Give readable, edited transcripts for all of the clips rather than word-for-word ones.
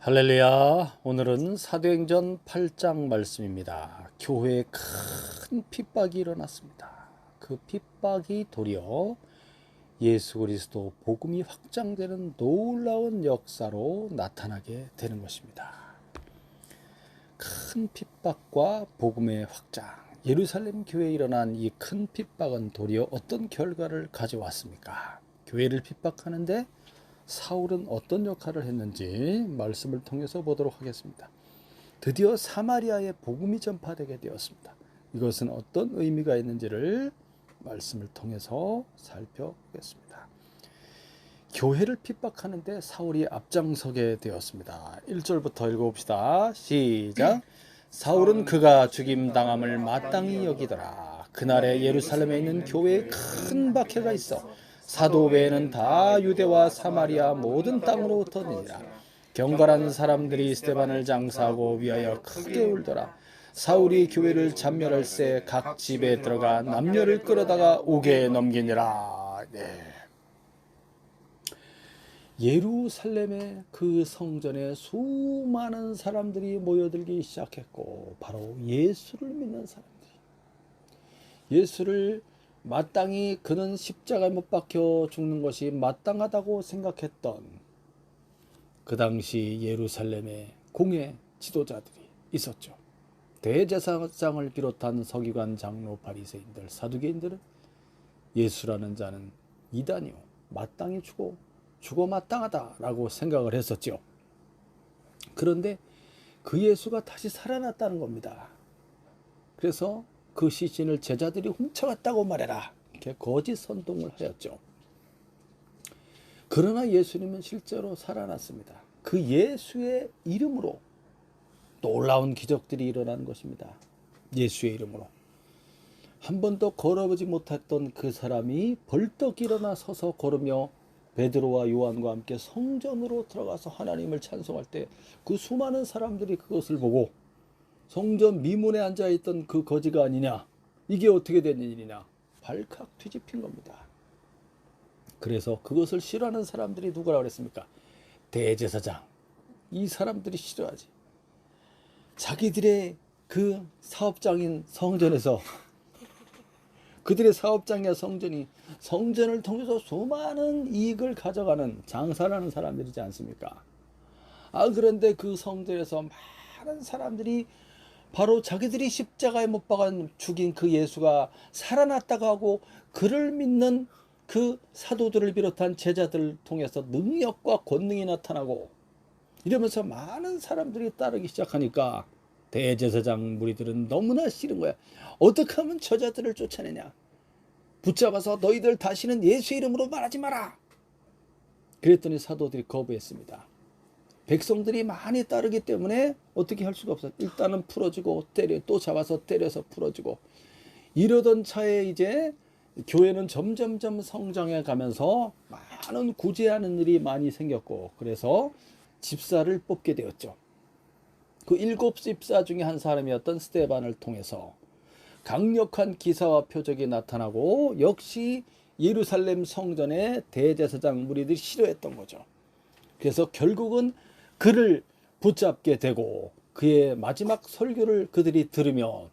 할렐루야. 오늘은 사도행전 8장 말씀입니다. 교회에 큰 핍박이 일어났습니다. 그 핍박이 도리어 예수 그리스도 복음이 확장되는 놀라운 역사로 나타나게 되는 것입니다. 큰 핍박과 복음의 확장, 예루살렘 교회에 일어난 이 큰 핍박은 도리어 어떤 결과를 가져왔습니까? 교회를 핍박하는데 사울은 어떤 역할을 했는지 말씀을 통해서 보도록 하겠습니다. 드디어 사마리아에 복음이 전파되게 되었습니다. 이것은 어떤 의미가 있는지를 말씀을 통해서 살펴보겠습니다. 교회를 핍박하는데 사울이 앞장서게 되었습니다. 1절부터 읽어봅시다. 시작. 사울은 그가 죽임당함을 마땅히 여기더라. 그날에 예루살렘에 있는 교회에 큰 박해가 있어 사도 외에는 다 유대와 사마리아 모든 땅으로 흩어지니라. 경건한 사람들이 스데반을 장사하고 위하여 크게 울더라. 사울이 교회를 잔멸할새 각 집에 들어가 남녀를 끌어다가 옥에 넘기니라. 예루살렘의 그 성전에 수많은 사람들이 모여들기 시작했고, 바로 예수를 믿는 사람들이, 예수를 마땅히 그는 십자가에 못 박혀 죽는 것이 마땅하다고 생각했던 그 당시 예루살렘의 공예 지도자들이 있었죠. 대제사장을 비롯한 서기관, 장로, 바리새인들, 사두개인들은 예수라는 자는 이단이요, 마땅히 죽어 마땅하다라고 생각을 했었죠. 그런데 그 예수가 다시 살아났다는 겁니다. 그래서 그 시신을 제자들이 훔쳐갔다고 말해라, 이렇게 거짓 선동을 하였죠. 그러나 예수님은 실제로 살아났습니다. 그 예수의 이름으로 놀라운 기적들이 일어난 것입니다. 예수의 이름으로 한 번도 걸어보지 못했던 그 사람이 벌떡 일어나 서서 걸으며 베드로와 요한과 함께 성전으로 들어가서 하나님을 찬송할 때 그 수많은 사람들이 그것을 보고 성전 미문에 앉아있던 그 거지가 아니냐, 이게 어떻게 된 일이냐, 발칵 뒤집힌 겁니다. 그래서 그것을 싫어하는 사람들이 누구라고 그랬습니까? 대제사장. 이 사람들이 싫어하지. 자기들의 그 사업장인 성전에서 그들의 사업장이야 성전이, 성전을 통해서 수많은 이익을 가져가는 장사를 하는 사람들이지 않습니까? 그런데 그 성전에서 많은 사람들이 바로 자기들이 십자가에 못 박아 죽인 그 예수가 살아났다고 하고 그를 믿는 그 사도들을 비롯한 제자들을 통해서 능력과 권능이 나타나고 이러면서 많은 사람들이 따르기 시작하니까 대제사장 무리들은 너무나 싫은 거야. 어떻게 하면 저자들을 쫓아내냐, 붙잡아서 너희들 다시는 예수 이름으로 말하지 마라. 그랬더니 사도들이 거부했습니다. 백성들이 많이 따르기 때문에 어떻게 할 수가 없어. 일단은 풀어주고 또 잡아서 때려서 풀어주고 이러던 차에 이제 교회는 점점점 성장해 가면서 많은 구제하는 일이 많이 생겼고, 그래서 집사를 뽑게 되었죠. 그 7 집사 중에 한 사람이었던 스데반을 통해서 강력한 기사와 표적이 나타나고, 역시 예루살렘 성전의 대제사장 무리들이 싫어했던 거죠. 그래서 결국은 그를 붙잡게 되고 그의 마지막 설교를 그들이 들으며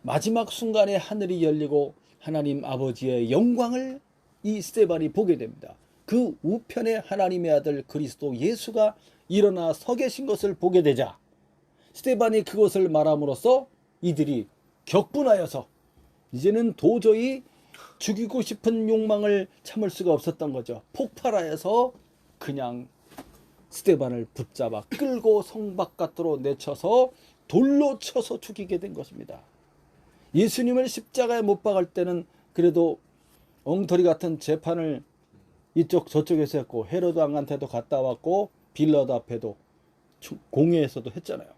마지막 순간에 하늘이 열리고 하나님 아버지의 영광을 이 스데반이 보게 됩니다. 그 우편에 하나님의 아들 그리스도 예수가 일어나 서 계신 것을 보게 되자 스데반이 그것을 말함으로써 이들이 격분하여서 이제는 도저히 죽이고 싶은 욕망을 참을 수가 없었던 거죠. 폭발하여서 그냥 스데반을 붙잡아 끌고 성 바깥으로 내쳐서 돌로 쳐서 죽이게 된 것입니다. 예수님을 십자가에 못 박을 때는 그래도 엉터리 같은 재판을 이쪽 저쪽에서 했고, 헤로드 왕한테도 갔다 왔고, 빌라도 앞에도 공회에서도 했잖아요.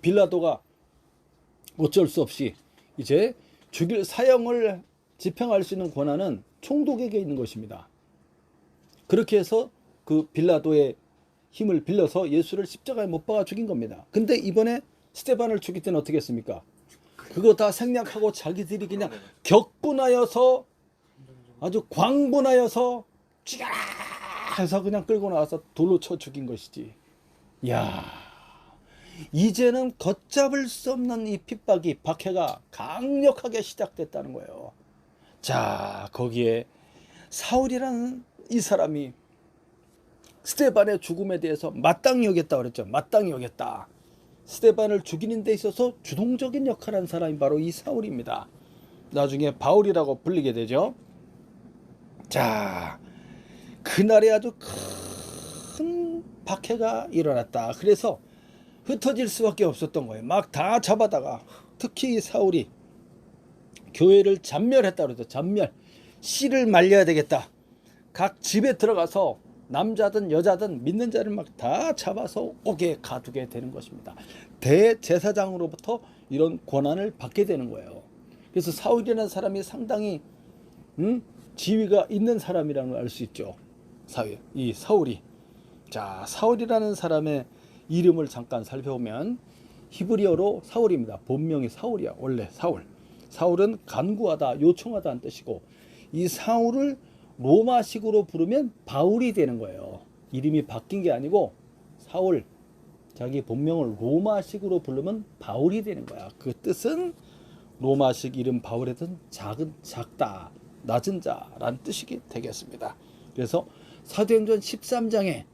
빌라도가 어쩔 수 없이 이제 죽일 사형을 집행할 수 있는 권한은 총독에게 있는 것입니다. 그렇게 해서 그 빌라도의 힘을 빌려서 예수를 십자가에 못 박아 죽인 겁니다. 근데 이번에 스데반을 죽일 때는 어떻게 했습니까? 그거 다 생략하고 자기들이 그냥 격분하여서 아주 광분하여서 죽여라 해서 그냥 끌고 나와서 돌로 쳐 죽인 것이지. 야, 이제는 걷잡을 수 없는 이 핍박이 박해가 강력하게 시작됐다는 거예요. 자, 거기에 사울이라는 이 사람이 스데반의 죽음에 대해서 마땅히 여겼다 그랬죠. 마땅히 여겼다. 스데반을 죽이는 데 있어서 주동적인 역할을 한 사람이 바로 이 사울입니다. 나중에 바울이라고 불리게 되죠. 자, 그날에 아주 큰 박해가 일어났다. 그래서 흩어질 수밖에 없었던 거예요. 막 다 잡아다가 특히 사울이 교회를 잔멸했다 그러죠. 잔멸. 씨를 말려야 되겠다. 각 집에 들어가서 남자든 여자든 믿는 자를 막 다 잡아서 옥에 가두게 되는 것입니다. 대제사장으로부터 이런 권한을 받게 되는 거예요. 그래서 사울이라는 사람이 상당히 지위가 있는 사람이라는 걸 알 수 있죠. 이 사울이. 자, 사울이라는 사람의 이름을 잠깐 살펴보면 히브리어로 사울입니다. 본명이 사울이야. 원래 사울. 사울은 간구하다, 요청하다는 뜻이고, 이 사울을 로마식으로 부르면 바울이 되는 거예요. 이름이 바뀐 게 아니고 사울, 자기 본명을 로마식으로 부르면 바울이 되는 거야. 그 뜻은 로마식 이름 바울의 뜻은 작다, 낮은 자라는 뜻이 되겠습니다. 그래서 사도행전 13장에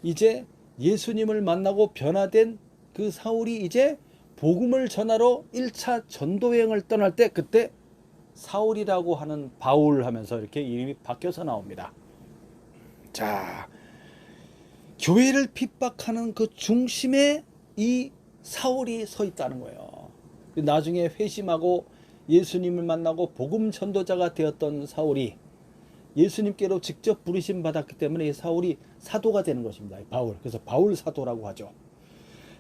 이제 예수님을 만나고 변화된 그 사울이 이제 복음을 전하러 1차 전도여행을 떠날 때 그때 사울이라고 하는 바울 하면서 이렇게 이름이 바뀌어서 나옵니다. 자, 교회를 핍박하는 그 중심에 이 사울이 서 있다는 거예요. 나중에 회심하고 예수님을 만나고 복음 전도자가 되었던 사울이 예수님께로 직접 부르심 받았기 때문에 이 사울이 사도가 되는 것입니다. 바울. 그래서 바울 사도라고 하죠.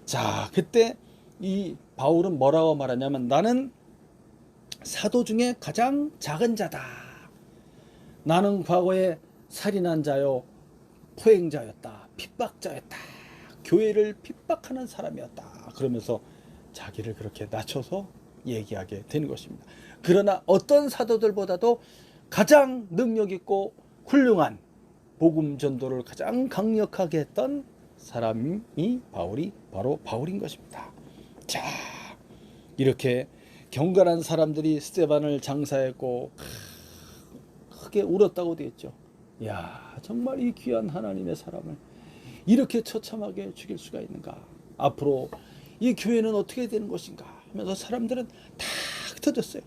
자, 그때 이 바울은 뭐라고 말하냐면 나는 사도 중에 가장 작은 자다. 나는 과거에 살인한 자요, 포행자였다, 핍박자였다, 교회를 핍박하는 사람이었다. 그러면서 자기를 그렇게 낮춰서 얘기하게 되는 것입니다. 그러나 어떤 사도들보다도 가장 능력 있고 훌륭한 복음 전도를 가장 강력하게 했던 사람이 바로 바울인 것입니다. 자, 이렇게 경건한 사람들이 스데반을 장사했고 크게 울었다고 되어 있죠. 야, 정말 이 귀한 하나님의 사람을 이렇게 처참하게 죽일 수가 있는가? 앞으로 이 교회는 어떻게 되는 것인가? 하면서 사람들은 다 흩어졌어요.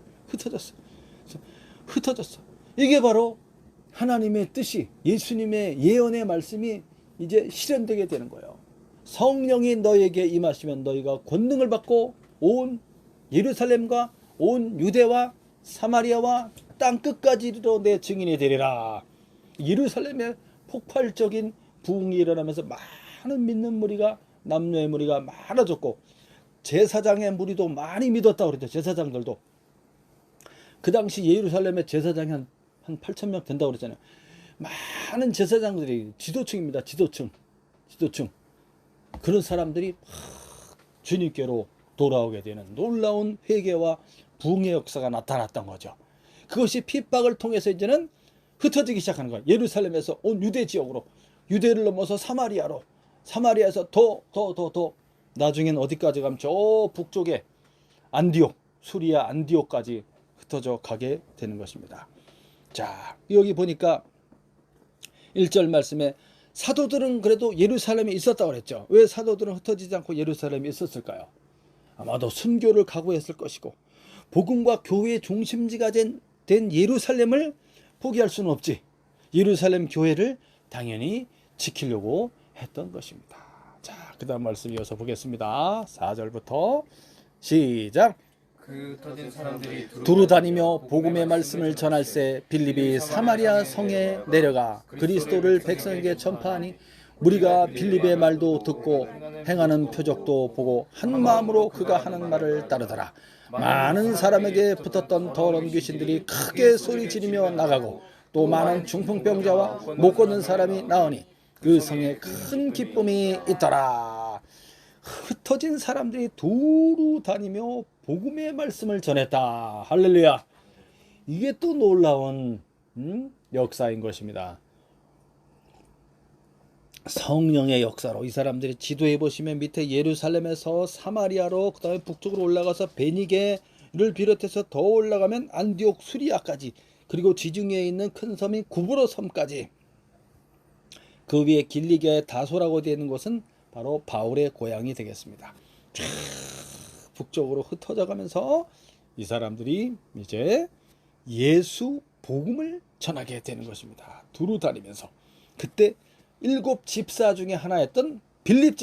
흩어졌어. 이게 바로 하나님의 뜻이, 예수님의 예언의 말씀이 이제 실현되게 되는 거예요. 성령이 너에게 임하시면 너희가 권능을 받고 온 예루살렘과 온 유대와 사마리아와 땅 끝까지 이르러 내 증인이 되리라. 예루살렘에 폭발적인 부흥이 일어나면서 많은 믿는 무리가, 남녀의 무리가 많아졌고 제사장의 무리도 많이 믿었다고 그랬죠. 제사장들도. 그 당시 예루살렘의 제사장이 한 8,000명 된다고 그랬잖아요. 많은 제사장들이 지도층입니다. 지도층. 그런 사람들이 주님께로 돌아오게 되는 놀라운 회개와 부흥의 역사가 나타났던 거죠. 그것이 핍박을 통해서 이제는 흩어지기 시작하는 거예요. 예루살렘에서 온 유대 지역으로, 유대를 넘어서 사마리아로, 사마리아에서 더 나중엔 어디까지 가면 저 북쪽에 안디옥, 수리아 안디옥까지 흩어져 가게 되는 것입니다. 자, 여기 보니까 1절 말씀에 사도들은 그래도 예루살렘에 있었다고 그랬죠. 왜 사도들은 흩어지지 않고 예루살렘에 있었을까요? 아마도 순교를 각오했을 것이고 복음과 교회의 중심지가 된 예루살렘을 포기할 수는 없지. 예루살렘 교회를 당연히 지키려고 했던 것입니다. 자, 그 다음 말씀 이어서 보겠습니다. 4절부터 시작. 흩어진 사람들이 두루 다니며 복음의 말씀을 전할새 빌립이 사마리아 성에 내려가 그리스도를 백성에게 전파하니 무리가 빌립의 말도 듣고 행하는 표적도 보고 한 마음으로 그가 하는 말을 따르더라. 많은 사람에게 붙었던 더러운 귀신들이 크게 소리 지르며 나가고 또 많은 중풍병자와 못 걷는 사람이 나오니 그 성에 큰 기쁨이 있더라. 흩어진 사람들이 두루 다니며 복음의 말씀을 전했다. 할렐루야. 이게 또 놀라운 역사인 것입니다. 성령의 역사로 이 사람들이 지도해 보시면 밑에 예루살렘에서 사마리아로 그 다음에 북쪽으로 올라가서 베니게를 비롯해서 더 올라가면 안디옥 수리아까지, 그리고 지중해에 있는 큰 섬인 구브로 섬까지, 그 위에 길리기아의 다소라고 되어 있는 곳은 바로 바울의 고향이 되겠습니다. 쫙 북쪽으로 흩어져 가면서 이 사람들이 이제 예수 복음을 전하게 되는 것입니다. 두루 다니면서. 그때 7 집사 중에 하나였던 빌립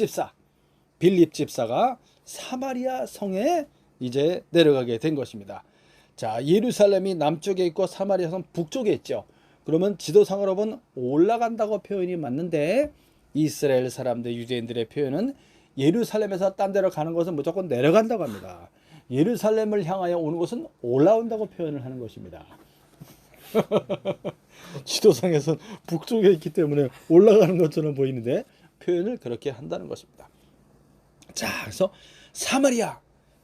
집사가 사마리아 성에 이제 내려가게 된 것입니다. 자, 예루살렘이 남쪽에 있고 사마리아 성 북쪽에 있죠. 그러면 지도상으로 보면 올라간다고 표현이 맞는데, 이스라엘 사람들, 유대인들의 표현은 예루살렘에서 딴 데로 가는 것은 무조건 내려간다고 합니다. 예루살렘을 향하여 오는 것은 올라온다고 표현을 하는 것입니다. 지도상에서는 북쪽에 있기 때문에 올라가는 것처럼 보이는데 표현을 그렇게 한다는 것입니다. 자, 그래서 사마리아,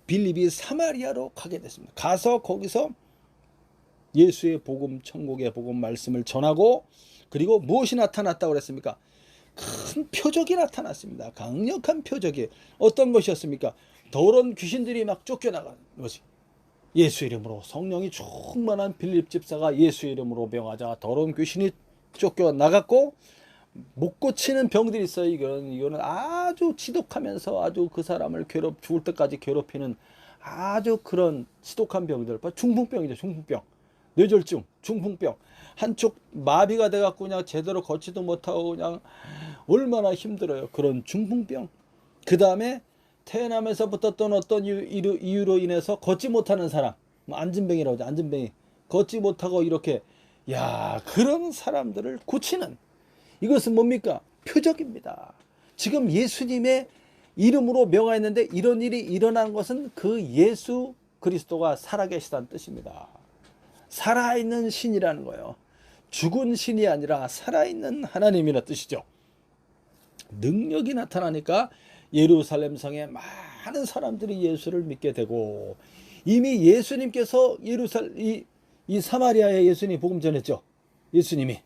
빌립이 사마리아로 가게 됐습니다. 가서 거기서 예수의 복음, 천국의 복음 말씀을 전하고, 그리고 무엇이 나타났다고 그랬습니까? 큰 표적이 나타났습니다. 강력한 표적이 어떤 것이었습니까? 더러운 귀신들이 막 쫓겨나가는 것이, 예수 이름으로 성령이 충만한 빌립 집사가 예수 이름으로 명하자 더러운 귀신이 쫓겨나갔고, 못 고치는 병들이 있어요. 이거는 아주 지독하면서 아주 그 사람을 죽을 때까지 괴롭히는 아주 그런 지독한 병들, 중풍병이죠. 중풍병, 뇌졸중, 중풍병, 한쪽 마비가 돼갖고 그냥 제대로 걷지도 못하고 그냥 얼마나 힘들어요. 그런 중풍병. 그 다음에 태어나면서 붙었던 어떤 이유로 인해서 걷지 못하는 사람, 안진뱅이라고 하죠. 안진뱅이. 걷지 못하고 이렇게, 그런 사람들을 고치는, 이것은 뭡니까? 표적입니다. 지금 예수님의 이름으로 명하였는데 이런 일이 일어난 것은 그 예수 그리스도가 살아계시다는 뜻입니다. 살아있는 신이라는 거예요. 죽은 신이 아니라 살아있는 하나님이라는 뜻이죠. 능력이 나타나니까 예루살렘 성에 많은 사람들이 예수를 믿게 되고, 이미 예수님께서 이 사마리아에 예수님이 복음 전했죠. 예수님이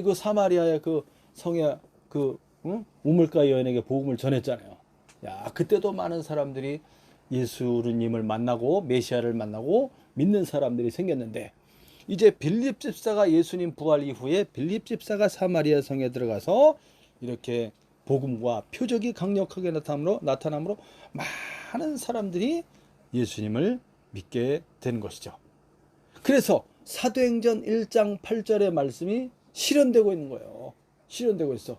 그 사마리아의 그 성에 우물가 여인에게 복음을 전했잖아요. 그때도 많은 사람들이 예수님을 만나고 메시아를 만나고 믿는 사람들이 생겼는데, 이제 빌립 집사가 예수님 부활 이후에 빌립 집사가 사마리아 성에 들어가서 이렇게 복음과 표적이 강력하게 나타남으로 많은 사람들이 예수님을 믿게 된 것이죠. 그래서 사도행전 1장 8절의 말씀이 실현되고 있는 거예요. 실현되고 있어.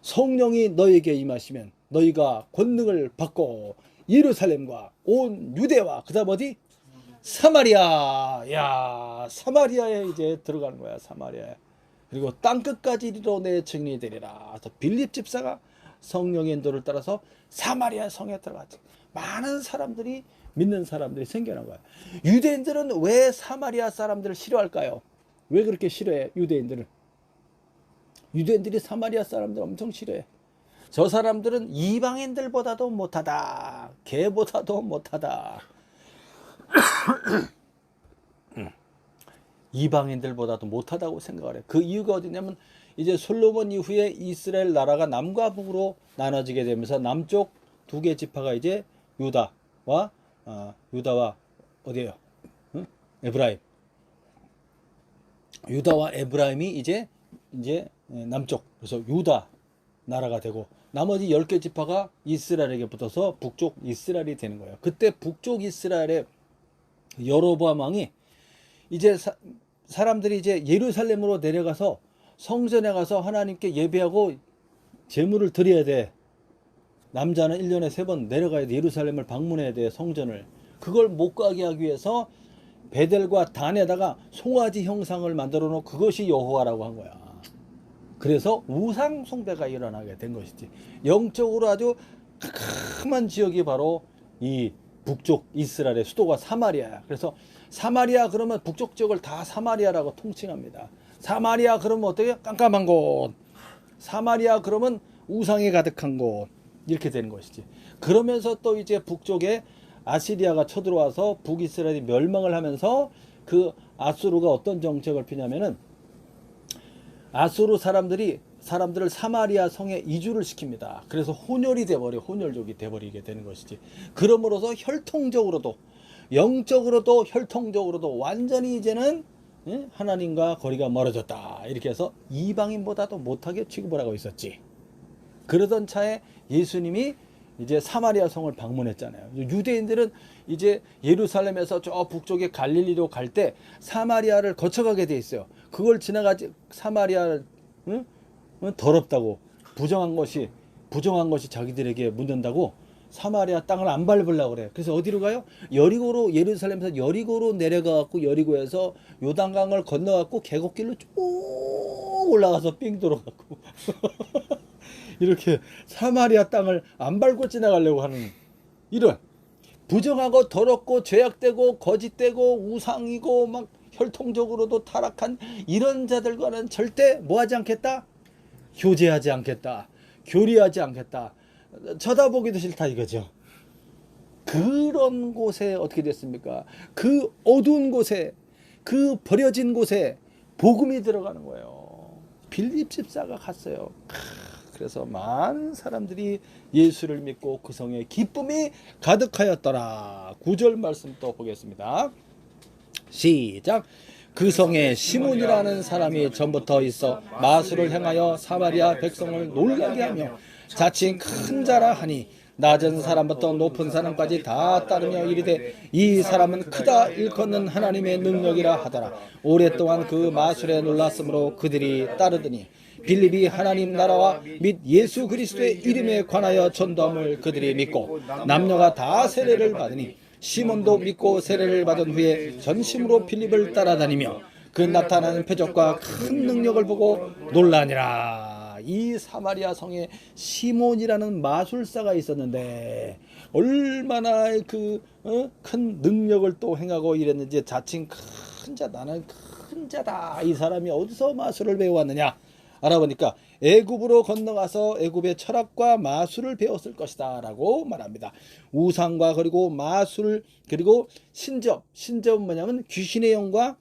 성령이 너에게 임하시면 너희가 권능을 받고 예루살렘과 온 유대와 그다음 어디? 사마리아. 사마리아에 이제 들어가는 거야. 사마리아에. 그리고 땅끝까지 이르러 내 증인이 되리라. 빌립 집사가 성령의 인도를 따라서 사마리아 성에 들어갔지. 많은 사람들이, 믿는 사람들이 생겨난 거야. 유대인들은 왜 사마리아 사람들을 싫어할까요? 왜 그렇게 싫어해? 유대인들이 사마리아 사람들 엄청 싫어해. 저 사람들은 이방인들보다도 못하다. 개보다도 못하다. 이방인들보다도 못하다고 생각을 해. 그 이유가 어디냐면, 이제 솔로몬 이후에 이스라엘 나라가 남과 북으로 나눠지게 되면서 남쪽 2개 지파가 이제 유다와 어디예요? 에브라임. 유다와 에브라임이 이제 남쪽, 그래서 유다 나라가 되고, 나머지 10개 지파가 이스라엘에게 붙어서 북쪽 이스라엘이 되는 거예요. 그때 북쪽 이스라엘의 여로보암 왕이 이제 사람들이 이제 예루살렘으로 내려가서 성전에 가서 하나님께 예배하고 제물을 드려야 돼. 남자는 1년에 3번 내려가야 돼. 예루살렘을 방문해야 돼. 성전을. 그걸 못 가게 하기 위해서 베델과 단에다가 송아지 형상을 만들어 놓고 그것이 여호와라고 한 거야. 그래서 우상 숭배가 일어나게 된 것이지. 영적으로 아주 캄캄한 지역이 바로 이 북쪽 이스라엘의 수도가 사마리아야. 그래서 사마리아 그러면 북쪽 지역을 다 사마리아라고 통칭합니다. 사마리아 그러면 어떻게? 깜깜한 곳. 사마리아 그러면 우상이 가득한 곳. 이렇게 되는 것이지. 그러면서 또 이제 북쪽에 아시리아가 쳐들어와서 북이스라엘이 멸망을 하면서 그 아수르가 어떤 정책을 피냐면은, 아수르 사람들이 사람들을 사마리아 성에 이주를 시킵니다. 그래서 혼혈이 돼버려, 혼혈족이 돼버리게 되는 것이지. 그러므로서 혈통적으로도, 영적으로도, 혈통적으로도 완전히 이제는 하나님과 거리가 멀어졌다. 이렇게 해서 이방인보다도 못하게 취급을 하고 있었지. 그러던 차에 예수님이 이제 사마리아 성을 방문했잖아요. 유대인들은 이제 예루살렘에서 저 북쪽에 갈릴리로 갈 때 사마리아를 거쳐가게 돼 있어요. 그걸 지나가지 사마리아 더럽다고 부정한 것이 자기들에게 묻는다고 사마리아 땅을 안 밟으려고 그래. 그래서 어디로 가요? 여리고로, 예루살렘에서 여리고로 내려가 갖고 여리고에서 요단강을 건너 갖고 계곡길로 쭉 올라가서 삥 돌아가고 이렇게 사마리아 땅을 안 밟고 지나가려고 하는 이런 부정하고 더럽고 죄악되고 거짓되고 우상이고 막 혈통적으로도 타락한 이런 자들과는 절대 뭐하지 않겠다? 교제하지 않겠다. 교리하지 않겠다. 쳐다보기도 싫다 이거죠. 그런 곳에 어떻게 됐습니까? 그 어두운 곳에, 그 버려진 곳에 복음이 들어가는 거예요. 빌립 집사가 갔어요. 그래서 많은 사람들이 예수를 믿고 그 성에 기쁨이 가득하였더라. 9절 말씀 또 보겠습니다. 시작. 그 성에 시몬이라는 사람이 전부터 있어 마술을 행하여 사마리아 백성을 놀라게 하며 자칭 큰 자라 하니 낮은 사람부터 높은 사람까지 다 따르며 이르되 이 사람은 크다 일컫는 하나님의 능력이라 하더라. 오랫동안 그 마술에 놀랐으므로 그들이 따르더니 빌립이 하나님 나라와 및 예수 그리스도의 이름에 관하여 전도함을 그들이 믿고 남녀가 다 세례를 받으니 시몬도 믿고 세례를 받은 후에 전심으로 빌립을 따라다니며 그 나타나는 표적과 큰 능력을 보고 놀라니라. 이 사마리아 성에 시몬이라는 마술사가 있었는데 얼마나 큰 능력을 또 행하고 이랬는지 자칭 큰 자, 나는 큰 자다. 이 사람이 어디서 마술을 배워왔느냐 알아보니까 애굽으로 건너가서 애굽의 철학과 마술을 배웠을 것이다 라고 말합니다. 우상과 그리고 마술 그리고 신접은 뭐냐면 귀신의 영과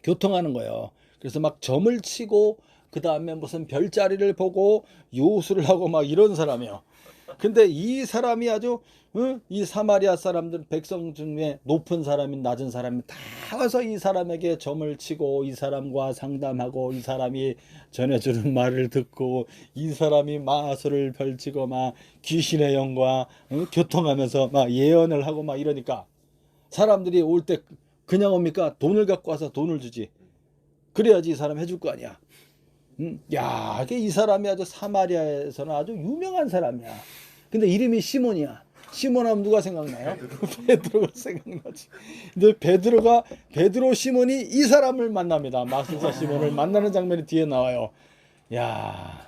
교통하는 거예요. 그래서 막 점을 치고 그 다음에 무슨 별자리를 보고 요술을 하고 막 이런 사람이에요. 근데 이 사람이 아주 이 사마리아 사람들 백성 중에 높은 사람이 낮은 사람이 다 와서 이 사람에게 점을 치고 이 사람과 상담하고 이 사람이 전해주는 말을 듣고 이 사람이 마술을 펼치고 막 귀신의 영과 교통하면서 막 예언을 하고 막 이러니까 사람들이 올 때 그냥 옵니까? 돈을 갖고 와서 돈을 주지. 그래야지 이 사람 해줄 거 아니야. 야, 이 사람이 아주 사마리아에서는 아주 유명한 사람이야. 근데 이름이 시몬이야. 시몬 하면 누가 생각나요? 베드로가 생각나지. 근데 베드로 시몬이 이 사람을 만납니다. 마술사 시몬을 만나는 장면이 뒤에 나와요. 야,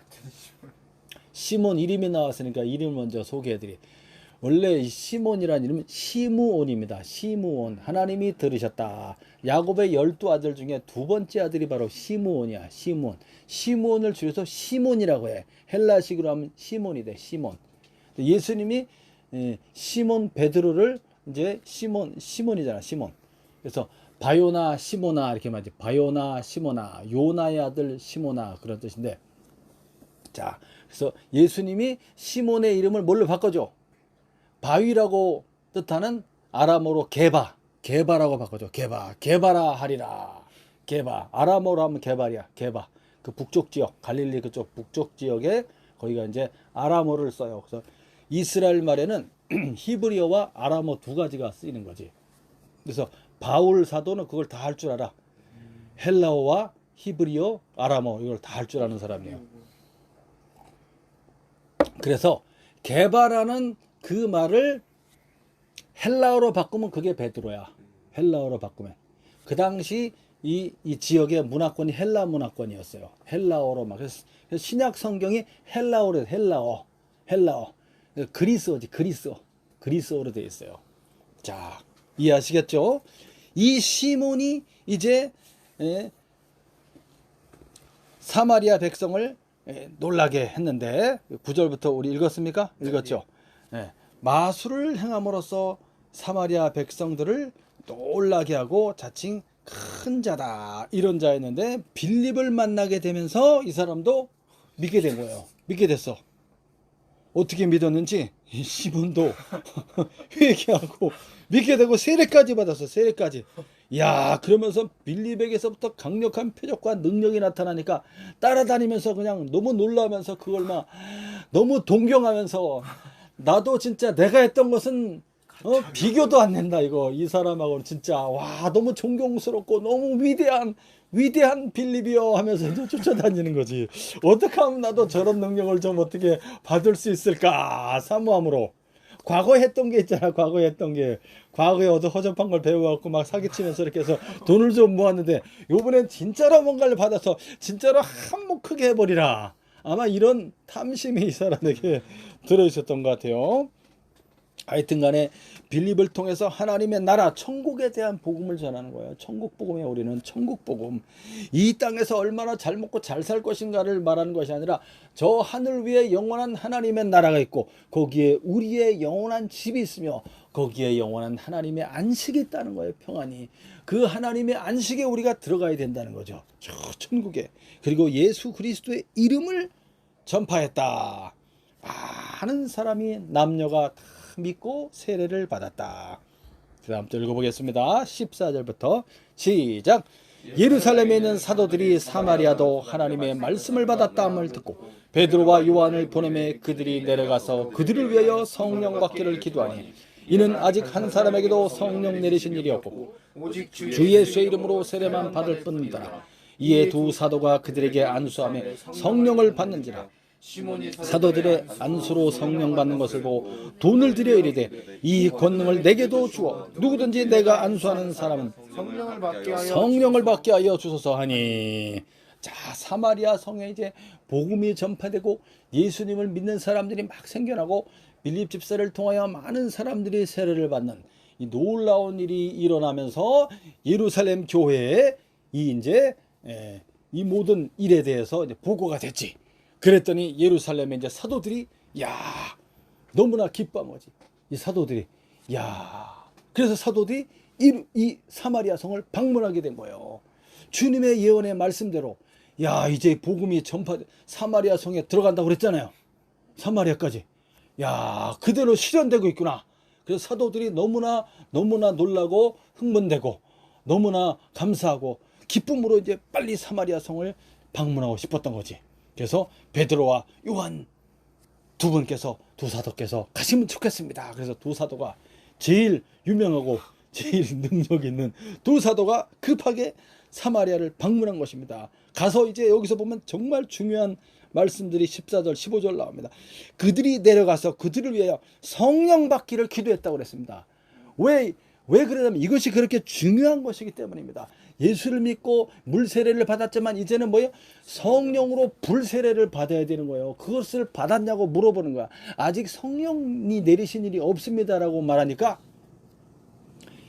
시몬 이름이 나왔으니까 이름을 먼저 소개해드리. 원래 시몬이라는 이름은 시므온입니다. 시므온. 하나님이 들으셨다. 야곱의 12아들 중에 두 번째 아들이 바로 시므온이야. 시므온. 시므온을 줄여서 시몬이라고 해. 헬라식으로 하면 시몬이 돼. 시몬. 예수님이 시몬 베드로를 이제 시몬이잖아. 시몬. 그래서 바요나 시모나 이렇게 말하지. 바요나 시모나. 요나의 아들 시모나 그런 뜻인데. 자, 그래서 예수님이 시몬의 이름을 뭘로 바꿔줘? 바위라고 뜻하는 아람어로 게바라고 바꿔줘. 게바라 하리라. 게바. 아람어로 하면 게발이야. 게바. 그 북쪽 지역, 갈릴리 그쪽 북쪽 지역에 거기가 이제 아람어를 써요. 그래서 이스라엘 말에는 히브리어와 아람어 두 가지가 쓰이는 거지. 그래서 바울 사도는 그걸 다 할 줄 알아. 헬라어와 히브리어, 아람어 이걸 다 할 줄 아는 사람이에요. 그래서 게바라는 그 말을 헬라어로 바꾸면 그게 베드로야. 헬라어로 바꾸면. 그 당시 이 지역의 문화권이 헬라 문화권이었어요. 헬라어로 막. 그래서 신약 성경이 헬라어로 헬라어. 그리스어지. 그리스어로 되어 있어요. 자, 이해하시겠죠? 이 시몬이 이제 사마리아 백성을 놀라게 했는데 9절부터 우리 읽었습니까? 읽었죠? 네. 마술을 행함으로써 사마리아 백성들을 놀라게 하고 자칭 큰 자다 이런 자였는데 빌립을 만나게 되면서 이 사람도 믿게 된 거예요. 믿게 됐어. 어떻게 믿었는지 시몬도 회개하고 믿게 되고 세례까지 받았어. 세례까지. 야, 그러면서 빌립에게서부터 강력한 표적과 능력이 나타나니까 따라다니면서 그냥 너무 놀라면서 그걸 막 너무 동경하면서 나도 진짜 내가 했던 것은 비교도 안 된다 이거. 이 사람하고는 진짜 와 너무 존경스럽고 너무 위대한 빌립이여 하면서 이제 쫓아다니는 거지. 어떻게 하면 나도 저런 능력을 좀 어떻게 받을 수 있을까 사모함으로. 과거에 했던 게 있잖아. 과거에 했던 게. 과거에 허접한 걸 배워갖고 막 사기치면서 이렇게 해서 돈을 좀 모았는데 요번엔 진짜로 뭔가를 받아서 진짜로 한몫 크게 해버리라. 아마 이런 탐심이 이 사람에게 들어있었던 것 같아요. 하여튼 간에 빌립을 통해서 하나님의 나라 천국에 대한 복음을 전하는 거예요. 천국 복음에 우리는 천국 복음. 이 땅에서 얼마나 잘 먹고 잘 살 것인가를 말하는 것이 아니라 저 하늘 위에 영원한 하나님의 나라가 있고 거기에 우리의 영원한 집이 있으며 거기에 영원한 하나님의 안식이 있다는 거예요. 평안이. 그 하나님의 안식에 우리가 들어가야 된다는 거죠. 저 천국에. 그리고 예수 그리스도의 이름을 전파했다. 많은 사람이 남녀가 다 믿고 세례를 받았다. 그 다음 또 읽어보겠습니다. 14절부터 시작. 예루살렘에 있는 사도들이 사마리아도 하나님의 말씀을 받았다함을 듣고 베드로와 요한을 보내매 그들이 내려가서 그들을 위하여 성령 받기를 기도하니 이는 아직 한 사람에게도 성령 내리신 일이 없고 오직 주 예수의 이름으로 세례만 받을 뿐이더라. 이에 두 사도가 그들에게 안수하며 성령을 받는지라. 사도들의 안수로 성령 받는 것을 보고 돈을 들여 이르되 이 권능을 내게도 주어 누구든지 내가 안수하는 사람은 성령을 받게 하여 주소서 하니. 자, 사마리아 성에 이제 복음이 전파되고 예수님을 믿는 사람들이 막 생겨나고 빌립 집사를 통하여 많은 사람들이 세례를 받는 이 놀라운 일이 일어나면서 예루살렘 교회에 이 모든 일에 대해서 이제 보고가 됐지. 그랬더니 예루살렘에 이제 사도들이 너무나 기뻐한 거지. 이 사도들이 그래서 사도들이 이 사마리아 성을 방문하게 된 거예요. 주님의 예언의 말씀대로 이제 복음이 사마리아 성에 들어간다고 그랬잖아요. 사마리아까지. 그대로 실현되고 있구나. 그래서 사도들이 너무나 놀라고 흥분되고 너무나 감사하고 기쁨으로 이제 빨리 사마리아 성을 방문하고 싶었던 거지. 그래서 베드로와 요한 두 사도께서 가시면 좋겠습니다. 그래서 두 사도가 제일 유명하고 제일 능력 있는 두 사도가 급하게 사마리아를 방문한 것입니다. 가서 이제 여기서 보면 정말 중요한 말씀들이 14절 15절 나옵니다. 그들이 내려가서 그들을 위하여 성령 받기를 기도했다고 그랬습니다. 왜 그러냐면 이것이 그렇게 중요한 것이기 때문입니다. 예수를 믿고 물세례를 받았지만 이제는 성령으로 불세례를 받아야 되는 거예요. 그것을 받았냐고 물어보는 거야. 아직 성령이 내리신 일이 없습니다라고 말하니까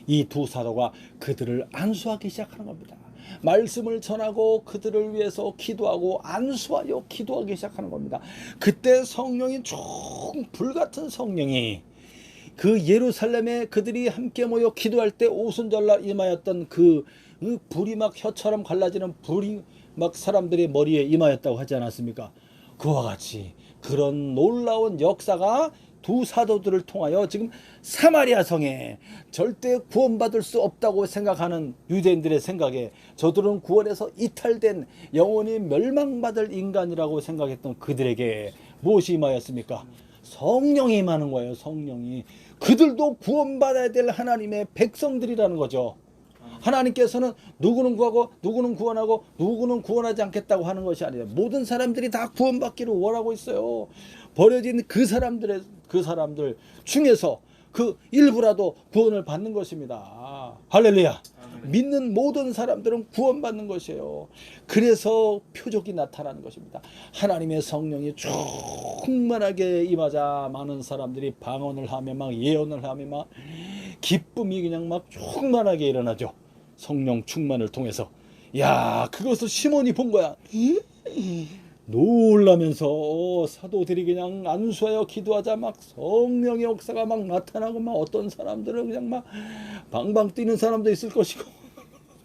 이 두 사도가 그들을 안수하기 시작하는 겁니다. 말씀을 전하고 그들을 위해서 기도하고 안수하여 기도하기 시작하는 겁니다. 그때 성령이 불같은 성령이 그 예루살렘에 그들이 함께 모여 기도할 때 오순절날 임하였던 그 불이 막 혀처럼 갈라지는 불이 막 사람들의 머리에 임하였다고 하지 않았습니까? 그와 같이 그런 놀라운 역사가 두 사도들을 통하여 지금 사마리아 성에 절대 구원받을 수 없다고 생각하는 유대인들의 생각에 저들은 구원에서 이탈된 영원히 멸망받을 인간이라고 생각했던 그들에게 무엇이 임하였습니까? 성령이 임하는 거예요. 성령이. 그들도 구원받아야 될 하나님의 백성들이라는 거죠. 하나님께서는 누구는 구하고 누구는 구원하고 누구는 구원하지 않겠다고 하는 것이 아니라 모든 사람들이 다 구원받기를 원하고 있어요. 버려진 그 사람들 중에서 그 일부라도 구원을 받는 것입니다. 할렐루야. 믿는 모든 사람들은 구원받는 것이에요. 그래서 표적이 나타나는 것입니다. 하나님의 성령이 충만하게 임하자 많은 사람들이 방언을 하며 막 예언을 하며 막 기쁨이 그냥 막 충만하게 일어나죠. 성령 충만을 통해서. 그것을 시몬이 본 거야. 놀라면서 사도들이 그냥 안수하여 기도하자 막 성령의 역사가 막 나타나고 막 어떤 사람들은 그냥 막 방방 뛰는 사람도 있을 것이고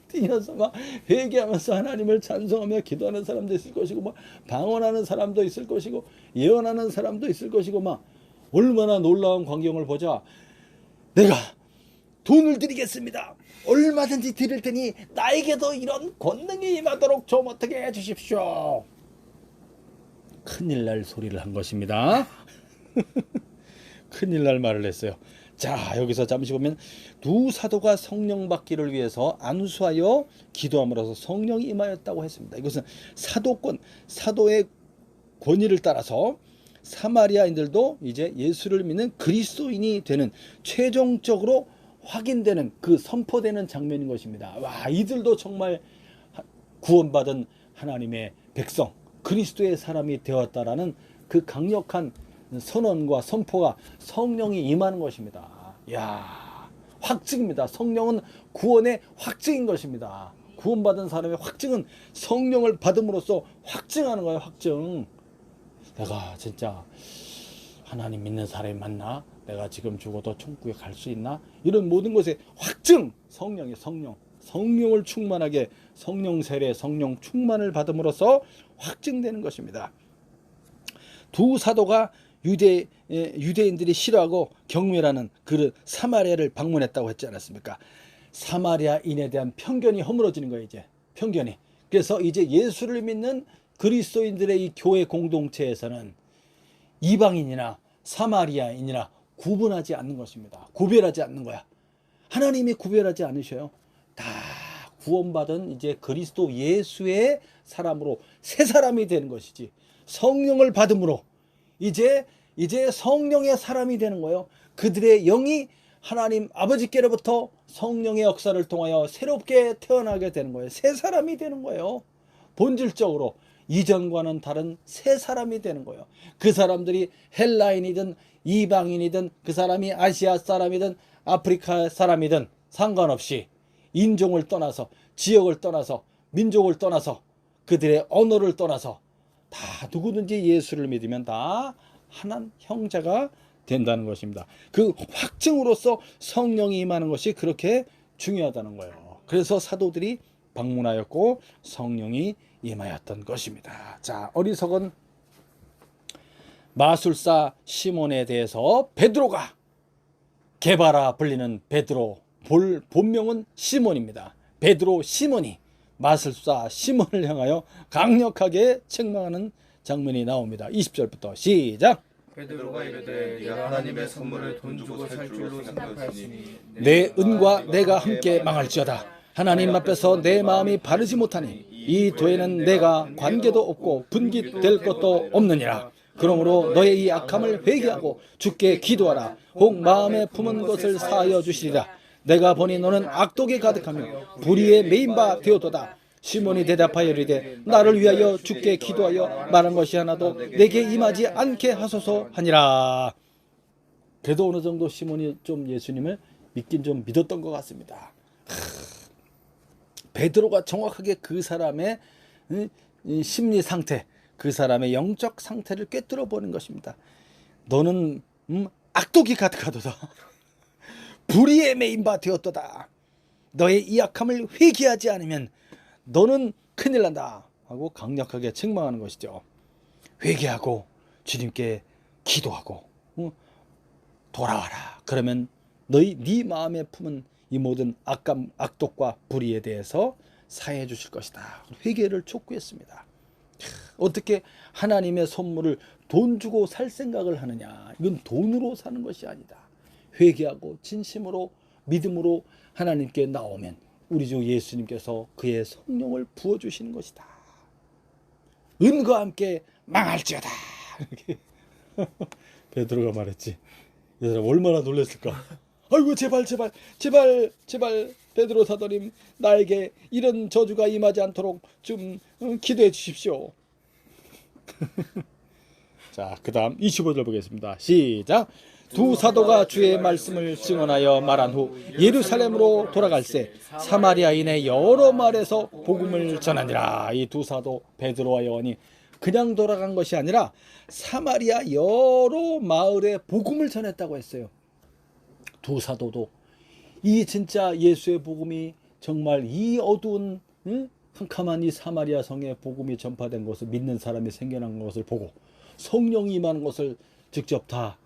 뛰어서 막 회개하면서 하나님을 찬송하며 기도하는 사람도 있을 것이고, 막 방언하는 사람도 있을 것이고, 예언하는 사람도 있을 것이고, 막 얼마나 놀라운 광경을 보자. 내가 돈을 드리겠습니다. 얼마든지 드릴 테니 나에게도 이런 권능이 임하도록 좀 어떻게 해주십시오. 큰일 날 소리를 한 것입니다. 큰일 날 말을 했어요. 자, 여기서 잠시 보면 두 사도가 성령 받기를 위해서 안수하여 기도함으로써 성령이 임하였다고 했습니다. 이것은 사도권, 사도의 권위를 따라서 사마리아인들도 이제 예수를 믿는 그리스도인이 되는, 최종적으로 확인되는, 그 선포되는 장면인 것입니다. 와, 이들도 정말 구원받은 하나님의 백성, 그리스도의 사람이 되었다라는 그 강력한 선언과 선포가 성령이 임하는 것입니다. 이야, 확증입니다. 성령은 구원의 확증인 것입니다. 구원받은 사람의 확증은 성령을 받음으로써 확증하는 거예요. 확증. 내가 진짜 하나님 믿는 사람이 맞나? 내가 지금 죽어도 천국에 갈 수 있나? 이런 모든 것의 확증, 성령의 성령을 충만하게, 성령 세례, 성령 충만을 받음으로써 확증되는 것입니다. 두 사도가 유대인들이 싫어하고 경멸하는 그 사마리아를 방문했다고 했지 않았습니까? 사마리아인에 대한 편견이 허물어지는 거예요. 이제 편견이. 그래서 이제 예수를 믿는 그리스도인들의 이 교회 공동체에서는 이방인이나 사마리아인이나 구분하지 않는 것입니다. 구별하지 않는 거야. 하나님이 구별하지 않으셔요. 다 구원받은 이제 그리스도 예수의 사람으로 새 사람이 되는 것이지, 성령을 받음으로 이제 성령의 사람이 되는 거예요. 그들의 영이 하나님 아버지께로부터 성령의 역사를 통하여 새롭게 태어나게 되는 거예요. 새 사람이 되는 거예요. 본질적으로 이전과는 다른 새 사람이 되는 거예요. 그 사람들이 헬라인이든 이방인이든, 그 사람이 아시아 사람이든 아프리카 사람이든 상관없이, 인종을 떠나서, 지역을 떠나서, 민족을 떠나서, 그들의 언어를 떠나서 다 누구든지 예수를 믿으면 다 한 형제가 된다는 것입니다. 그 확증으로서 성령이 임하는 것이 그렇게 중요하다는 거예요. 그래서 사도들이 방문하였고 성령이 임하였던 것입니다. 자, 어리석은 마술사 시몬에 대해서 베드로가, 게바라 불리는 베드로, 본명은 시몬입니다. 베드로 시몬이 마술사 시몬을 향하여 강력하게 책망하는 장면이 나옵니다. 20절부터 시작. 베드로가 이르되 네가 하나님의 선물을 돈 주고 살 줄로 생각하였으니 내 은과 내가 함께 망할지어다. 하나님 앞에서 내 마음이 바르지 못하니 이 도에는 내가 관계도 없고 분깃될 것도 없느니라. 그러므로 너의 이 악함을 회개하고 주께 기도하라. 혹 마음에 품은 것을 사하여 주시리라. 내가 보니 너는 악독에 가득하며 불의에 매인 바 되었도다. 시몬이 대답하여 이르되 나를 위하여 주께 기도하여 말한 것이 하나도 내게 임하지 않게 하소서 하니라. 그래도 어느 정도 시몬이 좀 예수님을 믿긴 좀 믿었던 것 같습니다. 베드로가 정확하게 그 사람의 심리 상태, 그 사람의 영적 상태를 꿰뚫어 보는 것입니다. 너는 악독이 가득하도다. 불의에 매인 바 되었도다. 너의 이 악함을 회개하지 않으면 너는 큰일 난다 하고 강력하게 책망하는 것이죠. 회개하고 주님께 기도하고 돌아와라. 그러면 네 마음에 품은 이 모든 악독과 불의에 대해서 사해 주실 것이다. 회개를 촉구했습니다. 어떻게 하나님의 선물을 돈 주고 살 생각을 하느냐. 이건 돈으로 사는 것이 아니다. 회개하고 진심으로 믿음으로 하나님께 나오면 우리 주 예수님께서 그의 성령을 부어주시는 것이다. 은과 함께 망할지어다. 이렇게 베드로가 말했지. 이 사람 얼마나 놀랐을까. 아이고 제발 베드로 사도님, 나에게 이런 저주가 임하지 않도록 좀 기도해 주십시오. 자, 그 다음 25절 보겠습니다. 시작. 두 사도가 주의 말씀을 증언하여 말한 후 예루살렘으로 돌아갈새 사마리아인의 여러 마을에서 복음을 전하니라. 이 두 사도 베드로와 요한이 그냥 돌아간 것이 아니라 사마리아 여러 마을에 복음을 전했다고 했어요. 두 사도도 이 진짜 예수의 복음이 정말 이 어두운 캄캄한 이 사마리아 성에 복음이 전파된 것을 믿는 사람이 생겨난 것을 보고 성령이 임하는 것을 직접 다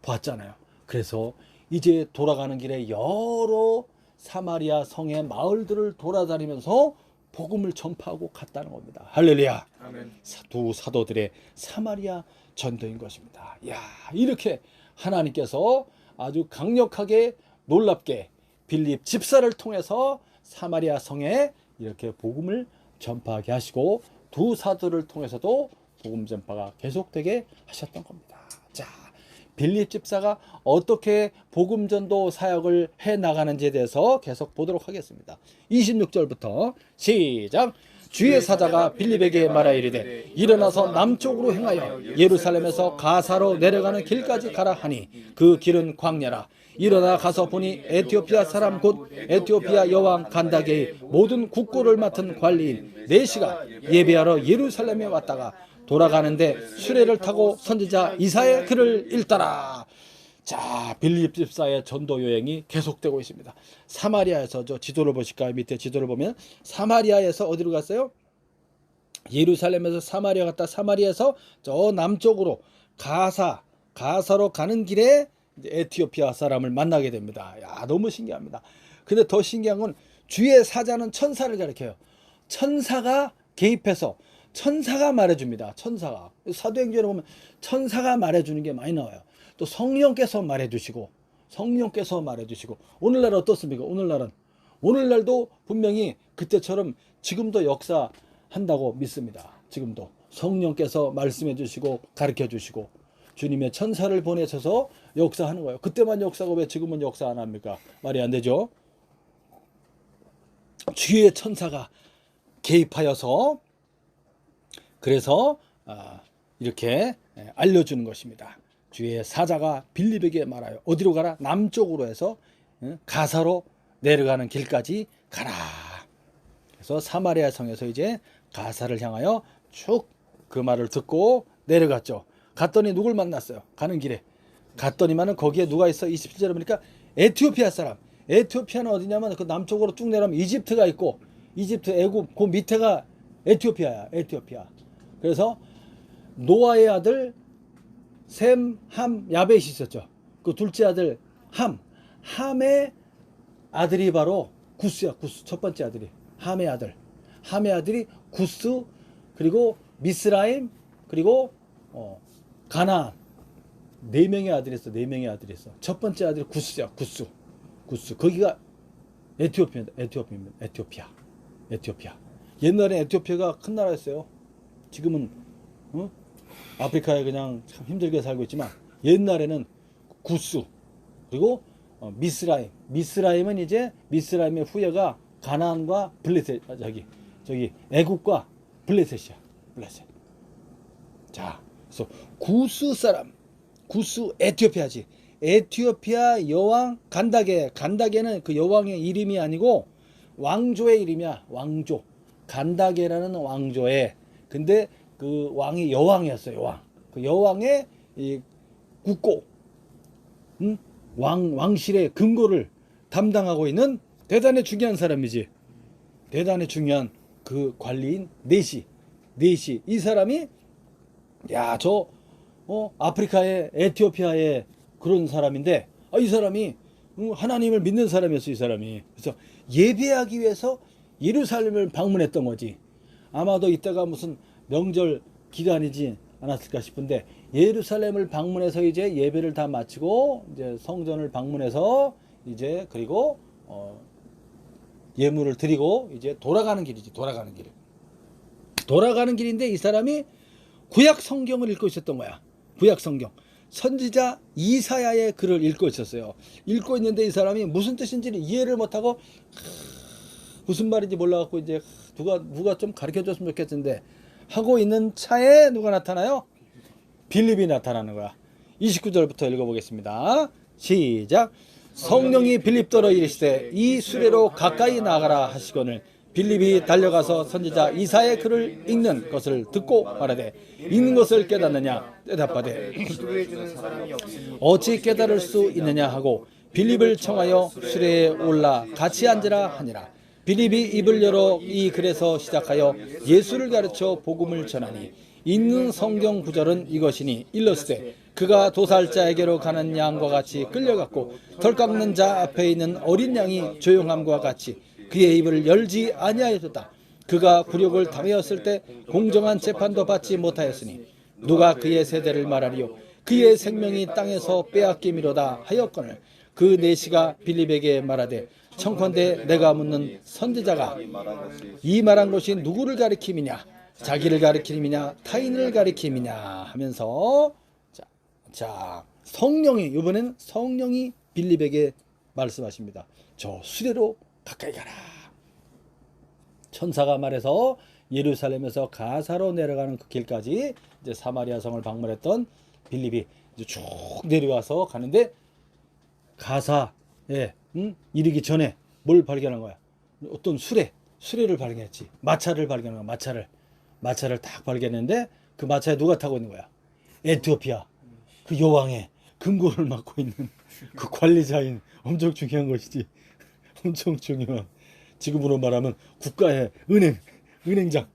봤잖아요. 그래서 이제 돌아가는 길에 여러 사마리아 성의 마을들을 돌아다니면서 복음을 전파하고 갔다는 겁니다. 할렐루야. 아멘. 두 사도들의 사마리아 전도인 것입니다. 야, 이렇게 하나님께서 아주 강력하게 놀랍게 빌립 집사를 통해서 사마리아 성에 이렇게 복음을 전파하게 하시고 두 사도를 통해서도 복음 전파가 계속되게 하셨던 겁니다. 자, 빌립 집사가 어떻게 복음 전도 사역을 해 나가는지에 대해서 계속 보도록 하겠습니다. 26절부터 시작. 주의 사자가 빌립에게 말하 이르되 일어나서 남쪽으로 행하여 예루살렘에서 가사로 내려가는 길까지 가라 하니 그 길은 광야라. 일어나 가서 보니 에티오피아 사람 곧 에티오피아 여왕 간다게의 모든 국고를 맡은 관리인 네시가 예배하러 예루살렘에 왔다가 돌아가는데 수레를 타고 선지자 이사의 글을 읽더라. 자, 빌립 집사의 전도 여행이 계속되고 있습니다. 사마리아에서 저 지도를 보실까요? 밑에 지도를 보면 사마리아에서 어디로 갔어요? 예루살렘에서 사마리아 갔다 사마리아에서 저 남쪽으로 가사로 가는 길에 에티오피아 사람을 만나게 됩니다. 야, 너무 신기합니다. 근데 더 신기한 건 주의 사자는 천사를 가리켜요. 천사가 개입해서 천사가 말해줍니다. 천사가. 사도행전에 보면 천사가 말해주는 게 많이 나와요. 또 성령께서 말해주시고 오늘날 어떻습니까? 오늘날도 분명히 그때처럼 지금도 역사한다고 믿습니다. 지금도 성령께서 말씀해 주시고 가르쳐 주시고 주님의 천사를 보내셔서 역사하는 거예요. 그때만 역사하고 왜 지금은 역사 안 합니까? 말이 안 되죠. 주의 천사가 개입하여서 그래서 이렇게 알려주는 것입니다. 주의 사자가 빌립에게 말하여 어디로 가라? 남쪽으로 해서 가사로 내려가는 길까지 가라. 그래서 사마리아 성에서 이제 가사를 향하여 쭉 그 말을 듣고 내려갔죠. 갔더니 누굴 만났어요? 가는 길에 갔더니만은 거기에 누가 있어? 27절에 보니까 에티오피아 사람. 에티오피아는 어디냐면 그 남쪽으로 쭉 내려가면 이집트가 있고 이집트, 애굽 그 밑에가 에티오피아야. 에티오피아. 그래서 노아의 아들 셈, 함, 야벳이 있었죠. 그 둘째 아들 함의 아들이 바로 구스야. 구스 첫 번째 아들이 함의 아들이 구스, 그리고 미스라임, 그리고 가나안. 네 명의 아들이 있어. 첫 번째 아들이 구스야. 구스. 거기가 에티오피아. 옛날에 에티오피아가 큰 나라였어요. 지금은 아프리카에 그냥 참 힘들게 살고 있지만 옛날에는 구스, 그리고 미스라임은 이제 미스라임의 후예가 가나안과 블레셋, 저기 애국과 블레셋이야. 블레셋. 자, 그래서 구스 에티오피아지. 에티오피아 여왕 간다게는 그 여왕의 이름이 아니고 왕조의 이름이야. 왕조. 간다게라는 왕조에, 근데 그 왕이 여왕이었어요. 여왕. 그 여왕의 이 국고, 왕실의 근거를 담당하고 있는 대단히 중요한 사람이지. 대단히 중요한 그 관리인 네시. 이 사람이 아프리카의 에티오피아의 그런 사람인데 이 사람이 하나님을 믿는 사람이었어. 이 사람이. 그래서 예배하기 위해서 예루살렘을 방문했던 거지. 아마도 이때가 무슨 명절 기간이지 않았을까 싶은데 예루살렘을 방문해서 이제 예배를 다 마치고 이제 성전을 방문해서 이제 그리고 예물을 드리고 이제 돌아가는 길이지. 돌아가는 길인데 이 사람이 구약 성경을 읽고 있었던 거야. 구약 성경. 선지자 이사야의 글을 읽고 있었어요. 읽고 있는데 이 사람이 무슨 뜻인지를 이해를 못하고 무슨 말인지 몰라갖고 이제 누가 좀 가르쳐줬으면 좋겠는데 하고 있는 차에 누가 나타나요? 빌립이 나타나는 거야. 29절부터 읽어보겠습니다. 시작. 성령이 빌립더러 이르시되 이 수레로 가까이 나가라 하시거늘 빌립이 달려가서 선지자 이사야의 글을 읽는 것을 듣고 말하되 읽는 것을 깨닫느냐 대답하되 기도해 주는 사람이 없으니 어찌 깨달을 수 있느냐 하고 빌립을 청하여 수레에 올라 같이 앉으라 하니라. 빌립이 입을 열어 이 글에서 시작하여 예수를 가르쳐 복음을 전하니 있는 성경 구절은 이것이니 일러스되 그가 도살자에게로 가는 양과 같이 끌려갔고 덜 깎는 자 앞에 있는 어린 양이 조용함과 같이 그의 입을 열지 아니하였다. 그가 굴욕을 당하였을 때 공정한 재판도 받지 못하였으니 누가 그의 세대를 말하리요. 그의 생명이 땅에서 빼앗김이로다 하였거늘 그 내시가 빌립에게 말하되 청컨대 내가 묻는 선지자가 이 말한 것이 누구를 가리킴이냐 자기를 가리킴이냐 타인을 가리킴이냐 하면서 자 성령이 이번엔 성령이 빌립에게 말씀하십니다. 저 수레로 가까이 가라. 천사가 말해서 예루살렘에서 가사로 내려가는 그 길까지 이제 사마리아 성을 방문했던 빌립이 이제 쭉 내려와서 가는데 가사에 이르기 전에 뭘 발견한 거야? 어떤 수레를 발견했지. 마차를 발견한 거야. 마차를 딱 발견했는데 그 마차에 누가 타고 있는 거야? 에티오피아 그 여왕의 금고를 맡고 있는 그 관리자인 엄청 중요한 것이지. 엄청 중요한. 지금으로 말하면 국가의 은행장.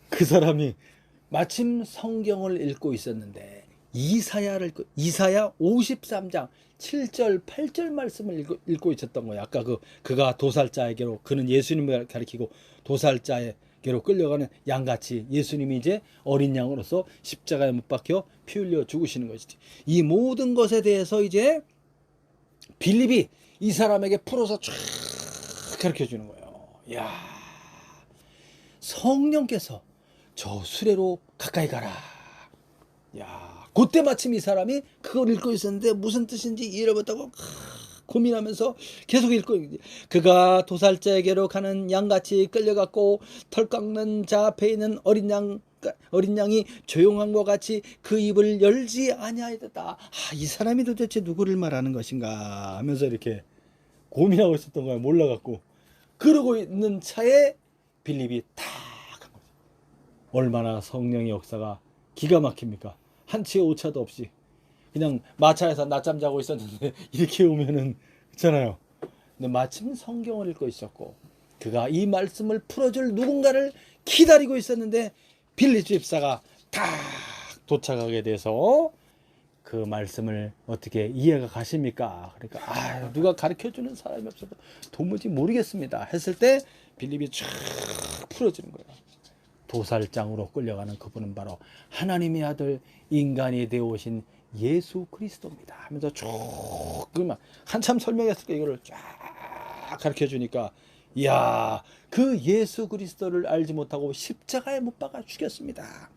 그 사람이 마침 성경을 읽고 있었는데 이사야 53장 7절 8절 말씀을 읽고 있었던 거야. 아까 그가 도살자에게로 그는 예수님을 가리키고 도살자에게로 끌려가는 양같이 예수님이 이제 어린 양으로서 십자가에 못 박혀 피 흘려 죽으시는 것이지. 이 모든 것에 대해서 이제 빌립이 이 사람에게 풀어서 쫙 가르쳐 주는 거예요. 야, 성령께서 저 수레로 가까이 가라. 야, 그때 마침 이 사람이 그걸 읽고 있었는데 무슨 뜻인지 이해를 못하고 고민하면서 계속 읽고 그가 도살자에게로 가는 양같이 끌려갔고 털 깎는 자 앞에 있는 어린 양이 조용함과 같이 그 입을 열지 아니하였다. 이 사람이 도대체 누구를 말하는 것인가 하면서 이렇게 고민하고 있었던 거야. 몰라갖고 그러고 있는 차에 빌립이 탁 한 거지. 얼마나 성령의 역사가 기가 막힙니까? 한치의 오차도 없이 그냥 마차에서 낮잠 자고 있었는데 이렇게 오면은 있잖아요. 근데 마침 성경을 읽고 있었고 그가 이 말씀을 풀어줄 누군가를 기다리고 있었는데 빌립 집사가 딱 도착하게 돼서 그 말씀을 어떻게 이해가 가십니까? 그러니까 누가 가르쳐주는 사람이 없어서 도무지 모르겠습니다 했을 때 빌립이 쫙 풀어주는 거예요. 도살장으로 끌려가는 그분은 바로 하나님의 아들 인간이 되어 오신 예수 그리스도입니다 하면서 쭉 그만 한참 설명했을 때 이거를 쫙 가르쳐 주니까 이야, 그 예수 그리스도를 알지 못하고 십자가에 못 박아 죽였습니다.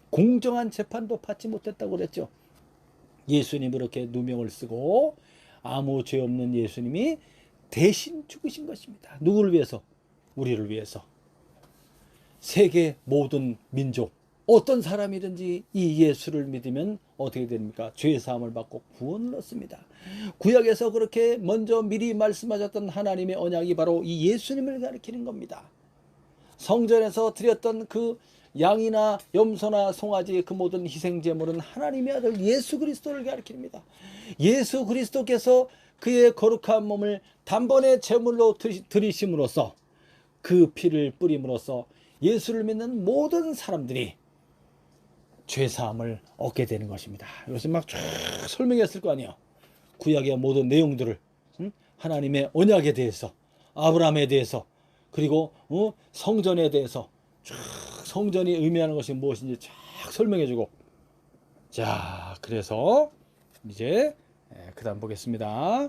공정한 재판도 받지 못했다고 그랬죠. 예수님을 이렇게 누명을 쓰고 아무 죄 없는 예수님이 대신 죽으신 것입니다. 누구를 위해서? 우리를 위해서. 세계 모든 민족 어떤 사람이든지 이 예수를 믿으면 어떻게 됩니까? 죄 사함을 받고 구원을 얻습니다. 구약에서 그렇게 먼저 미리 말씀하셨던 하나님의 언약이 바로 이 예수님을 가리키는 겁니다. 성전에서 드렸던 그 양이나 염소나 송아지 그 모든 희생 제물은 하나님의 아들 예수 그리스도를 가리킵니다. 예수 그리스도께서 그의 거룩한 몸을 단번에 제물로 드리심으로써 그 피를 뿌림으로써 예수를 믿는 모든 사람들이 죄사함을 얻게 되는 것입니다. 이것을 막 쭉 설명했을 거 아니에요. 구약의 모든 내용들을 하나님의 언약에 대해서 아브라함에 대해서 그리고 성전에 대해서 쭉 성전이 의미하는 것이 무엇인지 쫙 설명해주고 자 그래서 이제 그 다음 보겠습니다.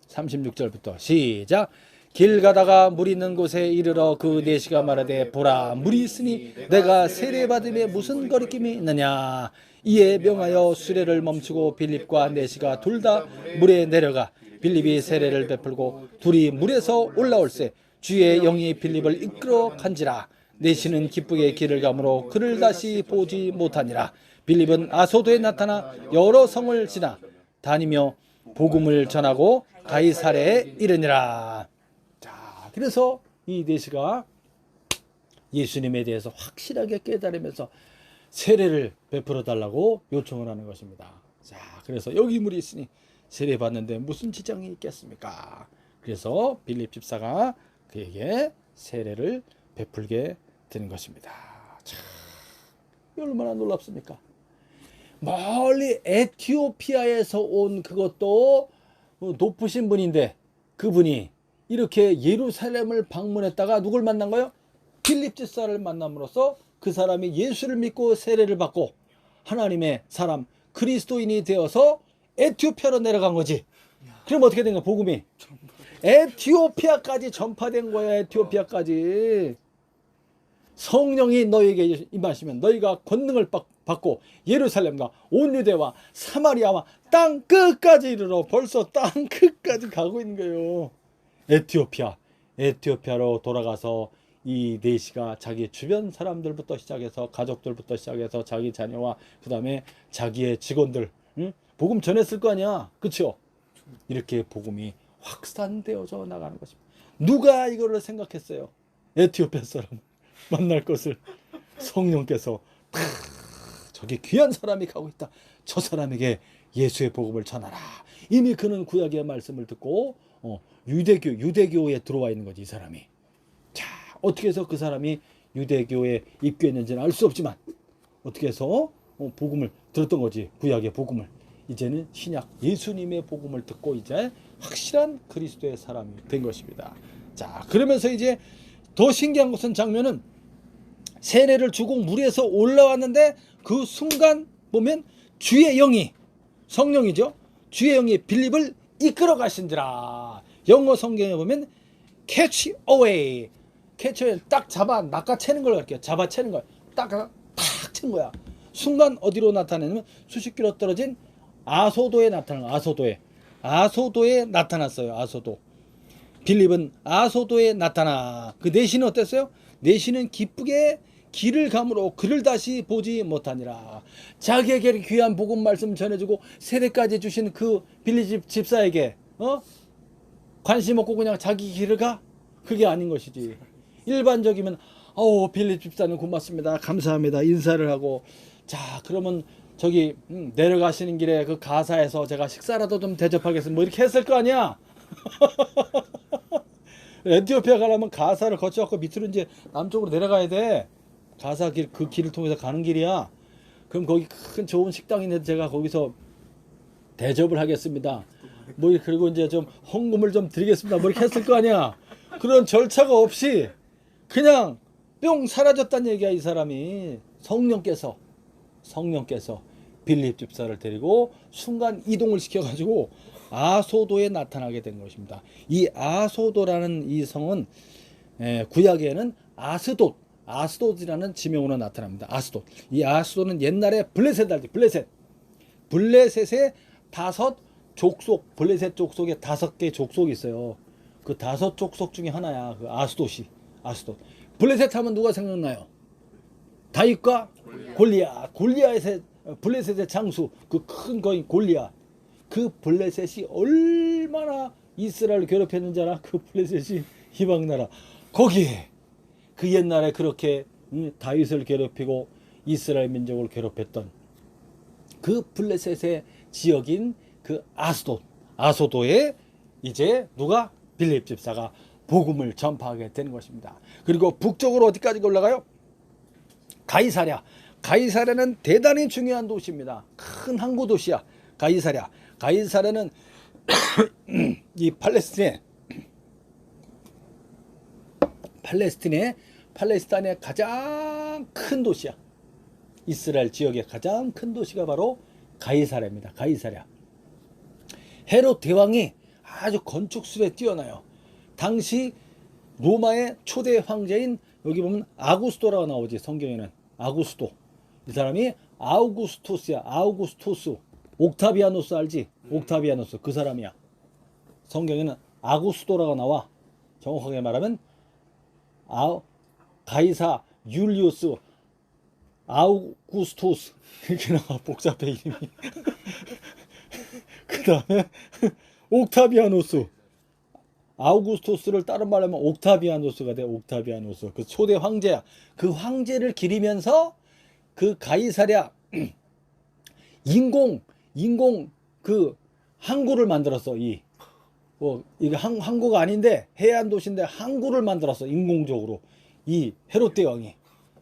36절부터 시작. 길 가다가 물 있는 곳에 이르러 그 내시가 말하되 보라 물이 있으니 내가 세례받음에 무슨 거리낌이 있느냐. 이에 명하여 수레를 멈추고 빌립과 내시가 둘 다 물에 내려가 빌립이 세례를 베풀고 둘이 물에서 올라올세 주의 영이 빌립을 이끌어 간지라. 내시는 기쁘게 길을 가므로 그를 다시 보지 못하니라. 빌립은 아소도에 나타나 여러 성을 지나 다니며 복음을 전하고 가이사랴에 이르니라. 그래서 이 내시가 예수님에 대해서 확실하게 깨달으면서 세례를 베풀어 달라고 요청을 하는 것입니다. 자, 그래서 여기 물이 있으니 세례 받는데 무슨 지장이 있겠습니까? 그래서 빌립 집사가 그에게 세례를 베풀게 되는 것입니다. 참, 얼마나 놀랍습니까? 멀리 에티오피아에서 온 그것도 높으신 분인데 그분이 이렇게 예루살렘을 방문했다가 누굴 만난 거예요? 빌립 집사를 만남으로써 그 사람이 예수를 믿고 세례를 받고 하나님의 사람 그리스도인이 되어서 에티오피아로 내려간 거지. 그럼 어떻게 된 거야? 복음이 에티오피아까지 전파된 거야. 에티오피아까지. 성령이 너에게 임하시면 너희가 권능을 받고 예루살렘과 온 유대와 사마리아와 땅 끝까지 이르러 벌써 땅 끝까지 가고 있는 거예요. 에티오피아로 돌아가서 이 내시가 자기 주변 사람들부터 시작해서 가족들부터 시작해서 자기 자녀와 그 다음에 자기의 직원들 복음 전했을 거 아니야. 그렇죠? 이렇게 복음이 확산되어져 나가는 것입니다. 누가 이거를 생각했어요? 에티오피아 사람 만날 것을 성령께서 저기 귀한 사람이 가고 있다. 저 사람에게 예수의 복음을 전하라. 이미 그는 구약의 말씀을 듣고 유대교에 들어와 있는 거지 이 사람이. 자, 어떻게 해서 그 사람이 유대교에 입교했는지는 알 수 없지만 어떻게 해서 복음을 들었던 거지. 구약의 복음을. 이제는 신약 예수님의 복음을 듣고 이제 확실한 그리스도의 사람이 된 것입니다. 자, 그러면서 이제 더 신기한 것은 장면은 세례를 주고 물에서 올라왔는데 그 순간 보면 주의 영이 성령이죠. 주의 영이 빌립을 이끌어 가신지라. 영어 성경에 보면 catch away. 딱 잡아 낚아채는 걸 할게요. 잡아채는 거야. 탁 친 거야. 순간 어디로 나타내냐면 수십 킬로 떨어진 아소도에 나타난 아소도에 나타났어요. 아소도. 빌립은 아소도에 나타나. 그 내시는 어땠어요? 내시는 기쁘게 길을 감으로 그를 다시 보지 못하니라. 자기에게 귀한 복음 말씀 전해주고 세례까지 주신 그 빌립 집사에게 관심 없고 그냥 자기 길을 가? 그게 아닌 것이지. 일반적이면 빌립 집사님 고맙습니다. 감사합니다. 인사를 하고 자 그러면 저기 내려가시는 길에 그 가사에서 제가 식사라도 좀 대접하겠습니다. 뭐 이렇게 했을 거 아니야. 에티오피아 가려면 가사를 거쳐갖고 밑으로 이제 남쪽으로 내려가야 돼. 가사 길, 그 길을 통해서 가는 길이야. 그럼 거기 큰 좋은 식당이 있는데 제가 거기서 대접을 하겠습니다. 뭐 그리고 이제 좀 헌금을 좀 드리겠습니다. 뭐 이렇게 했을 거 아니야. 그런 절차가 없이 그냥 뿅 사라졌다는 얘기야. 이 사람이 성령께서 빌립 집사를 데리고 순간 이동을 시켜가지고 아소도에 나타나게 된 것입니다. 이 아소도라는 이 성은 구약에는 아스돗이라는 지명으로 나타납니다. 아스돗. 이 아스돗은 옛날에 블레셋 알지? 블레셋의 5 족속, 블레셋 족속에 5개 족속이 있어요. 그 5 족속 중에 하나야. 그 아스돗이. 블레셋 하면 누가 생각나요? 다윗과 골리앗의 블레셋의 장수, 그 큰 거인 골리앗. 그 블레셋이 얼마나 이스라엘을 괴롭혔는지 알아? 그 블레셋이 이방나라. 거기에 그 옛날에 그렇게 다윗을 괴롭히고 이스라엘 민족을 괴롭혔던 그 블레셋의 지역인 그 아소도에 이제 누가? 빌립 집사가 복음을 전파하게 되는 것입니다. 그리고 북쪽으로 어디까지 올라가요? 가이사랴는 대단히 중요한 도시입니다. 큰 항구 도시야. 가이사랴는 이 팔레스타인의 가장 큰 도시야. 이스라엘 지역의 가장 큰 도시가 바로 가이사랴입니다. 헤롯 대왕이 아주 건축술에 뛰어나요. 당시 로마의 초대 황제인 여기 보면 아구스토라고 나오지. 성경에는 아구스토. 이 사람이 아우구스토스야. 옥타비아노스 알지? 옥타비아노스 그 사람이야. 성경에는 아구스토라고 나와. 정확하게 말하면 가이사 율리우스 아우구스토스 이렇게 나와. 복잡해 이름이. 그 다음에 옥타비아노스. 아우구스토스를 다른 말로 하면 옥타비아노스가 돼. 옥타비아노스. 그 초대 황제야. 그 황제를 기리면서 그 가이사랴 인공 그 항구를 만들었어. 이게 항구가 아닌데 해안 도시인데 항구를 만들었어. 인공적으로 이 헤롯 대왕이.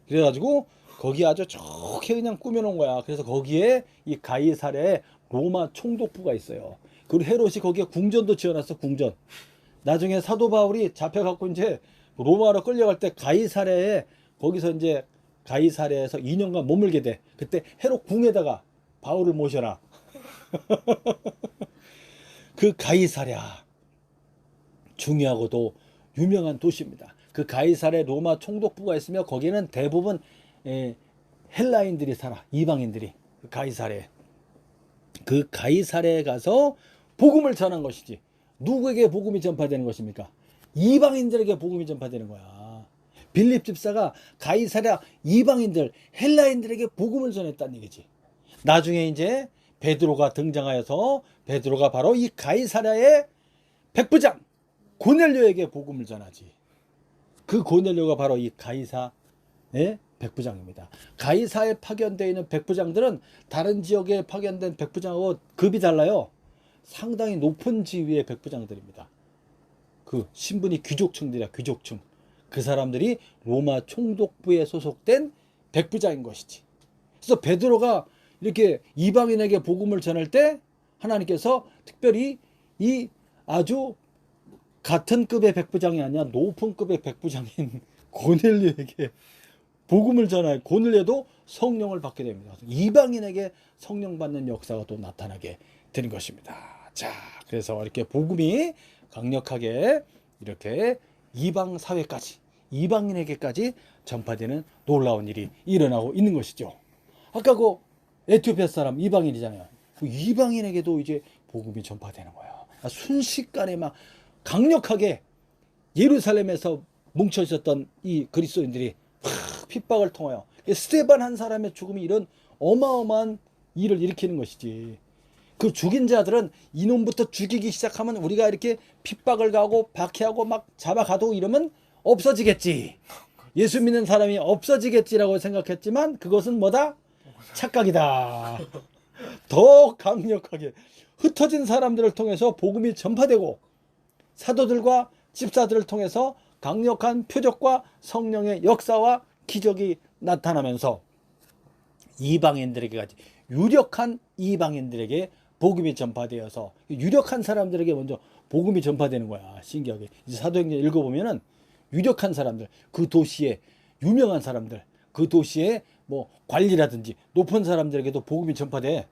그래가지고 거기 아주 좋게 그냥 꾸며놓은 거야. 그래서 거기에 이 가이사랴에 로마 총독부가 있어요. 그리고 헤롯이 거기에 궁전도 지어놨어. 궁전. 나중에 사도 바울이 잡혀갖고 이제 로마로 끌려갈 때 가이사랴에 거기서 이제 가이사랴에서 2년간 머물게 돼. 그때 헤롯 궁에다가 바울을 모셔라. 그 가이사랴 중요하고도 유명한 도시입니다. 그 가이사랴 로마 총독부가 있으며 거기는 대부분 헬라인들이 살아. 이방인들이. 가이사랴. 그 가이사랴에 가서 복음을 전한 것이지. 누구에게 복음이 전파되는 것입니까? 이방인들에게 복음이 전파되는 거야. 빌립 집사가 가이사랴 이방인들, 헬라인들에게 복음을 전했다는 얘기지. 나중에 이제 베드로가 등장하여서 베드로가 바로 이 가이사랴의 백부장 고넬료에게 복음을 전하지. 그 고넬료가 바로 이 가이사의 백부장입니다. 가이사에 파견되어 있는 백부장들은 다른 지역에 파견된 백부장하고 급이 달라요. 상당히 높은 지위의 백부장들입니다. 그 신분이 귀족층들이야. 귀족층. 그 사람들이 로마 총독부에 소속된 백부장인 것이지. 그래서 베드로가 이렇게 이방인에게 복음을 전할 때 하나님께서 특별히 이 아주 같은 급의 백부장이 아니라 높은 급의 백부장인 고넬료에게 복음을 전할 고넬료도 성령을 받게 됩니다. 이방인에게 성령 받는 역사가 또 나타나게 되는 것입니다. 자, 그래서 이렇게 복음이 강력하게 이렇게 이방 사회까지, 이방인에게까지 전파되는 놀라운 일이 일어나고 있는 것이죠. 아까 그 에티오피아 사람 이방인이잖아요. 그 이방인에게도 이제 복음이 전파되는 거예요. 순식간에 막 강력하게 예루살렘에서 뭉쳐 있었던 이 그리스도인들이 핍박을 통하여 스데반 한 사람의 죽음이 이런 어마어마한 일을 일으키는 것이지. 그 죽인 자들은 이놈부터 죽이기 시작하면 우리가 이렇게 핍박을 가고 박해하고 막 잡아가도 이러면 없어지겠지. 예수 믿는 사람이 없어지겠지라고 생각했지만 그것은 뭐다? 착각이다. 더 강력하게 흩어진 사람들을 통해서 복음이 전파되고 사도들과 집사들을 통해서 강력한 표적과 성령의 역사와 기적이 나타나면서 이방인들에게까지 유력한 이방인들에게 복음이 전파되어서 유력한 사람들에게 먼저 복음이 전파되는 거야. 신기하게. 이제 사도행전 읽어보면은 유력한 사람들, 그 도시의 유명한 사람들, 그 도시의 뭐 관리라든지 높은 사람들에게도 복음이 전파돼.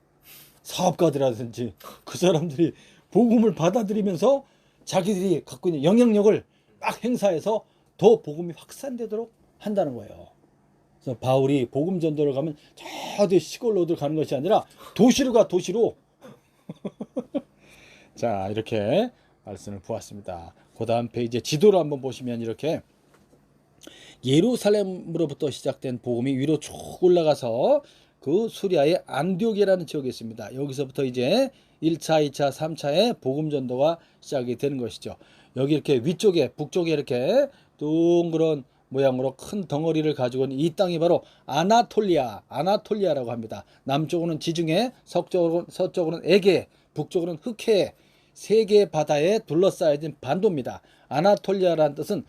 사업가들이라든지 그 사람들이 복음을 받아들이면서 자기들이 갖고 있는 영향력을 막 행사해서 더 복음이 확산되도록 한다는 거예요. 그래서 바울이 복음 전도를 가면 저 시골로들 가는 것이 아니라 도시로 가, 도시로. 자, 이렇게 말씀을 보았습니다. 그 다음 페이지에 지도를 한번 보시면 이렇게 예루살렘으로부터 시작된 복음이 위로 쭉 올라가서 그 수리아의 안디옥이라는 지역이 있습니다. 여기서부터 이제 1차, 2차, 3차의 복음 전도가 시작이 되는 것이죠. 여기 이렇게 위쪽에 북쪽에 이렇게 둥그런 모양으로 큰 덩어리를 가지고 있는 이 땅이 바로 아나톨리아라고 합니다. 남쪽으로는 지중해, 서쪽으로는 에게, 북쪽으로는 흑해, 세 개의 바다에 둘러싸여진 반도입니다. 아나톨리아라는 뜻은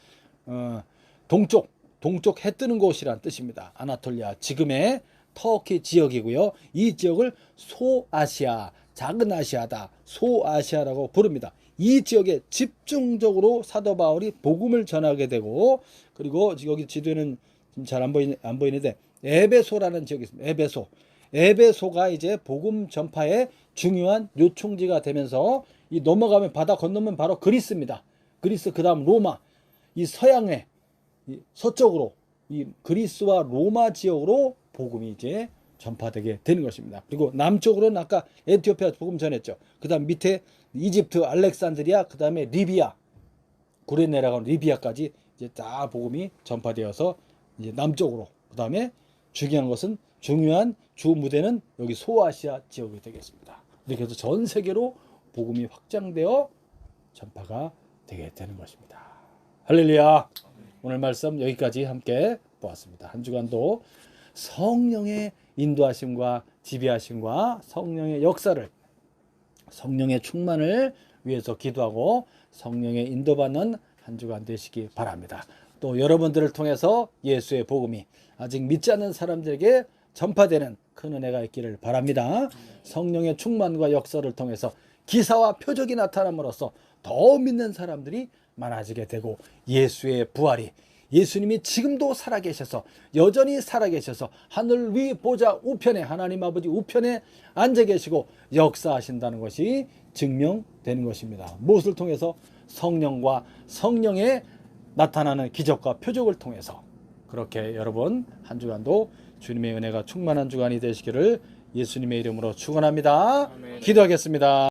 동쪽 해 뜨는 곳이라는 뜻입니다. 아나톨리아, 지금의 터키 지역이고요. 이 지역을 소아시아, 작은 아시아다, 소아시아라고 부릅니다. 이 지역에 집중적으로 사도 바울이 복음을 전하게 되고, 그리고 여기 지도에는 잘 안 보이는데 에베소라는 지역이 있습니다. 에베소가 이제 복음 전파의 중요한 요충지가 되면서 이 넘어가면 바다 건너면 바로 그리스입니다. 그리스, 그다음 로마, 이 서양의 서쪽으로 이 그리스와 로마 지역으로 복음이 이제 전파되게 되는 것입니다. 그리고 남쪽으로는 아까 에티오피아 복음 전했죠. 그다음 밑에 이집트, 알렉산드리아, 그다음에 리비아, 구레네라고 하는 리비아까지 이제 다 복음이 전파되어서 이제 남쪽으로. 그다음에 중요한 것은 중요한 주 무대는 여기 소아시아 지역이 되겠습니다. 이렇게 해서 전 세계로 복음이 확장되어 전파가 되게 되는 것입니다. 할렐루야. 오늘 말씀 여기까지 함께 보았습니다. 한 주간도 성령의 인도하심과 지배하심과 성령의 역사를 성령의 충만을 위해서 기도하고 성령의 인도받는 한 주간 되시기 바랍니다. 또 여러분들을 통해서 예수의 복음이 아직 믿지 않는 사람들에게 전파되는 큰 은혜가 있기를 바랍니다. 성령의 충만과 역사를 통해서 기사와 표적이 나타남으로써 더 믿는 사람들이 많아지게 되고 예수의 부활이 예수님이 지금도 살아계셔서 여전히 살아계셔서 하늘 위 보좌 우편에 하나님 아버지 우편에 앉아 계시고 역사하신다는 것이 증명되는 것입니다. 무엇을 통해서? 성령과 성령의 나타나는 기적과 표적을 통해서. 그렇게 여러분 한 주간도 주님의 은혜가 충만한 주간이 되시기를 예수님의 이름으로 축원합니다. 아멘. 기도하겠습니다.